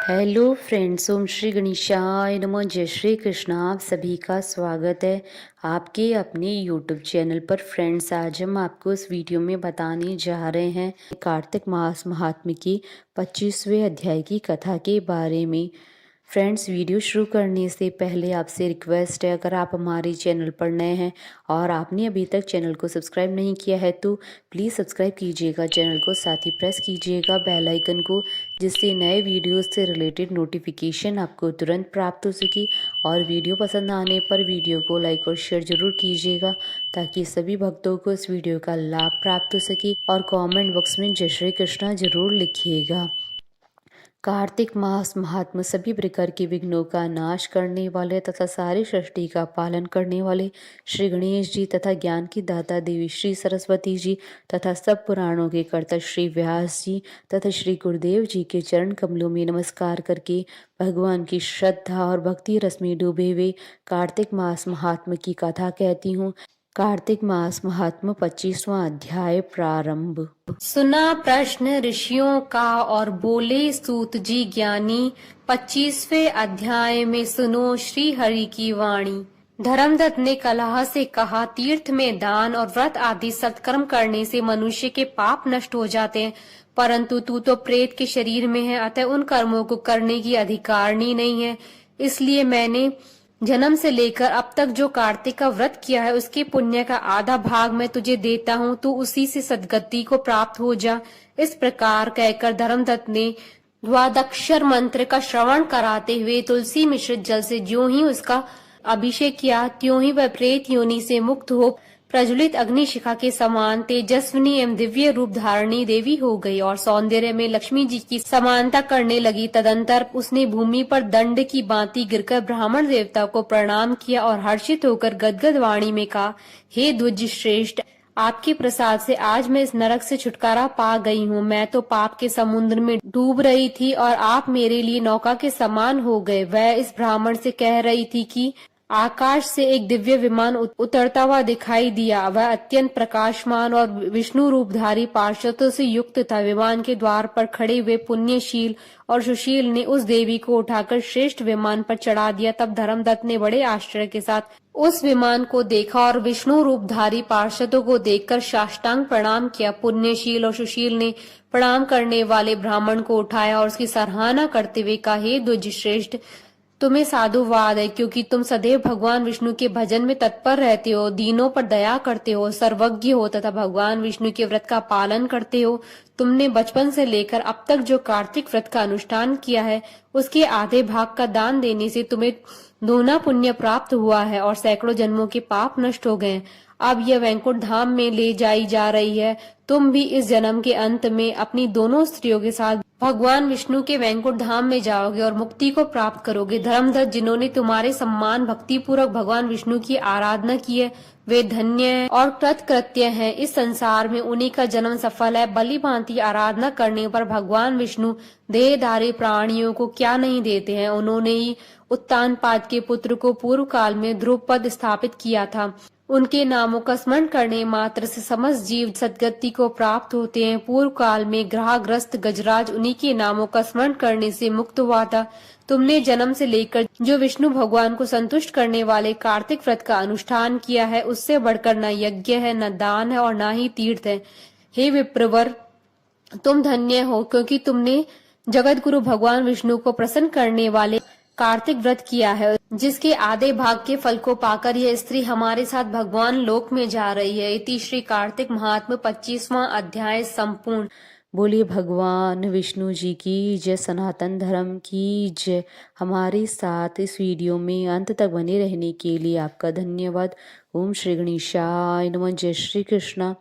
Hello friends, ओम श्री गणेशाय नमः। जय श्री कृष्ण। आप सभी का स्वागत है आपके अपने यूट्यूब चैनल पर। फ्रेंड्स, आज हम आपको इस वीडियो में बताने जा रहे हैं कार्तिक मास महात्म्य की 25वें अध्याय की कथा के बारे में। फ्रेंड्स, वीडियो शुरू करने से पहले आपसे रिक्वेस्ट है, अगर आप हमारे चैनल पर नए हैं और आपने अभी तक चैनल को सब्सक्राइब नहीं किया है तो प्लीज़ सब्सक्राइब कीजिएगा चैनल को, साथ ही प्रेस कीजिएगा बेल आइकन को, जिससे नए वीडियोस से रिलेटेड नोटिफिकेशन आपको तुरंत प्राप्त हो सके। और वीडियो पसंद आने पर वीडियो को लाइक और शेयर जरूर कीजिएगा ताकि सभी भक्तों को इस वीडियो का लाभ प्राप्त हो सके। और कमेंट बॉक्स में जय श्री कृष्णा जरूर लिखिएगा। कार्तिक मास महात्मा सभी प्रकार के विघ्नों का नाश करने वाले तथा सारी सृष्टि का पालन करने वाले श्री गणेश जी तथा ज्ञान की दाता देवी श्री सरस्वती जी तथा सब पुराणों के कर्ता श्री व्यास जी तथा श्री गुरुदेव जी के चरण कमलों में नमस्कार करके भगवान की श्रद्धा और भक्ति रस में डूबे हुए कार्तिक मास महात्मा की कथा कहती हूँ। कार्तिक मास महात्मा 25वां अध्याय प्रारंभ। सुना प्रश्न ऋषियों का और बोले सूत जी ज्ञानी, 25वें अध्याय में सुनो श्री हरि की वाणी। धर्मदत्त ने कलह से कहा, तीर्थ में दान और व्रत आदि सत्कर्म करने से मनुष्य के पाप नष्ट हो जाते हैं, परंतु तू तो प्रेत के शरीर में है, अतः उन कर्मों को करने की अधिकारनी नहीं है। इसलिए मैंने जन्म से लेकर अब तक जो कार्तिक का व्रत किया है उसके पुण्य का आधा भाग मैं तुझे देता हूँ, तू उसी से सद्गति को प्राप्त हो जा। इस प्रकार कहकर धर्मदत्त ने द्वादक्षर मंत्र का श्रवण कराते हुए तुलसी मिश्रित जल से ज्यों ही उसका अभिषेक किया, त्यों ही वह प्रेत योनि से मुक्त हो प्रज्वलित अग्निशिखा के समान तेजस्विनी एवं दिव्य रूप धारणी देवी हो गई और सौंदर्य में लक्ष्मी जी की समानता करने लगी। तदंतर उसने भूमि पर दंड की भांति गिरकर ब्राह्मण देवता को प्रणाम किया और हर्षित होकर गदगद वाणी में कहा, हे द्विज श्रेष्ठ, आपके प्रसाद से आज मैं इस नरक से छुटकारा पा गई हूँ। मैं तो पाप के समुद्र में डूब रही थी और आप मेरे लिए नौका के समान हो गए। वह इस ब्राह्मण से कह रही थी कि आकाश से एक दिव्य विमान उतरता हुआ दिखाई दिया। वह अत्यंत प्रकाशमान और विष्णु रूपधारी पार्षदों से युक्त था। विमान के द्वार पर खड़े हुए पुण्यशील और सुशील ने उस देवी को उठाकर श्रेष्ठ विमान पर चढ़ा दिया। तब धर्मदत्त ने बड़े आश्चर्य के साथ उस विमान को देखा और विष्णु रूपधारी पार्षदों को देखकर साष्टांग प्रणाम किया। पुण्यशील और सुशील ने प्रणाम करने वाले ब्राह्मण को उठाया और उसकी सराहना करते हुए कहा, हे द्विज श्रेष्ठ, तुम्हें साधुवाद है, क्योंकि तुम सदैव भगवान विष्णु के भजन में तत्पर रहते हो, दीनों पर दया करते हो, सर्वज्ञ हो तथा भगवान विष्णु के व्रत का पालन करते हो। तुमने बचपन से लेकर अब तक जो कार्तिक व्रत का अनुष्ठान किया है उसके आधे भाग का दान देने से तुम्हें दोना पुण्य प्राप्त हुआ है और सैकड़ों जन्मों के पाप नष्ट हो गए। अब यह वैकुंठ धाम में ले जाई जा रही है। तुम भी इस जन्म के अंत में अपनी दोनों स्त्रियों के साथ भगवान विष्णु के वैकुंठ धाम में जाओगे और मुक्ति को प्राप्त करोगे। धर्मदत्त, जिन्होंने तुम्हारे सम्मान भक्ति पूर्वक भगवान विष्णु की आराधना की है वे धन्य हैं और कृतकृत्य हैं। इस संसार में उन्हीं का जन्म सफल है। बलि भांति आराधना करने पर भगवान विष्णु देहधारी प्राणियों को क्या नहीं देते हैं। उन्होंने ही उत्तानपाद के पुत्र को पूर्व काल में ध्रुव पद स्थापित किया था। उनके नामों का स्मरण करने मात्र से समस्त जीव सद्गति को प्राप्त होते हैं। पूर्व काल में ग्रहग्रस्त गजराज उन्हीं के नामों का स्मरण करने से मुक्त हुआ था। तुमने जन्म से लेकर जो विष्णु भगवान को संतुष्ट करने वाले कार्तिक व्रत का अनुष्ठान किया है उससे बढ़कर न यज्ञ है, न दान है और न ही तीर्थ है। हे विप्रवर, तुम धन्य हो, क्योंकि तुमने जगत गुरु भगवान विष्णु को प्रसन्न करने वाले कार्तिक व्रत किया है, जिसके आधे भाग के फल को पाकर यह स्त्री हमारे साथ भगवान लोक में जा रही है। इति श्री कार्तिक महात्म्य 25वां अध्याय संपूर्ण। बोलिए भगवान विष्णु जी की जय, सनातन धर्म की जय। हमारे साथ इस वीडियो में अंत तक बने रहने के लिए आपका धन्यवाद। ओम श्री गणेशाय नमः। जय श्री कृष्णा।